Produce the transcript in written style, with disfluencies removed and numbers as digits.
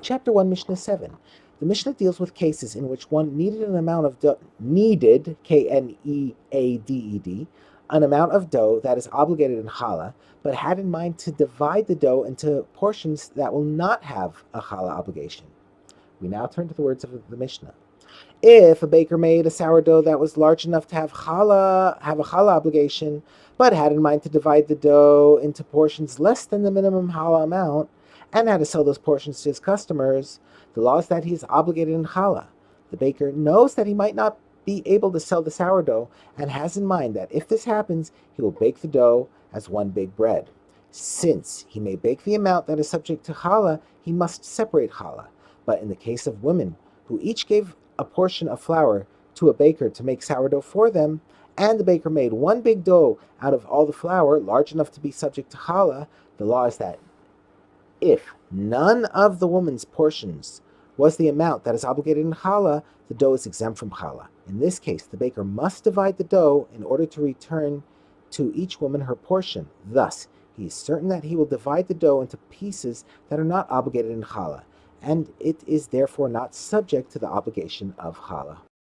Chapter 1, Mishnah 7. The Mishnah deals with cases in which one needed an amount of dough, needed, K-N-E-A-D-E-D, an amount of dough that is obligated in challah, but had in mind to divide the dough into portions that will not have a challah obligation. We now turn to the words of the Mishnah. If a baker made a sourdough that was large enough to have a challah obligation, but had in mind to divide the dough into portions less than the minimum challah amount, and had to sell those portions to his customers, the law is that he is obligated in challah. The baker knows that he might not be able to sell the sourdough and has in mind that if this happens, he will bake the dough as one big bread. Since he may bake the amount that is subject to challah, he must separate challah. But in the case of women who each gave a portion of flour to a baker to make sourdough for them, and the baker made one big dough out of all the flour, large enough to be subject to challah, the law is that if none of the woman's portions was the amount that is obligated in challah, the dough is exempt from challah. In this case, the baker must divide the dough in order to return to each woman her portion. Thus, he is certain that he will divide the dough into pieces that are not obligated in challah, and it is therefore not subject to the obligation of challah.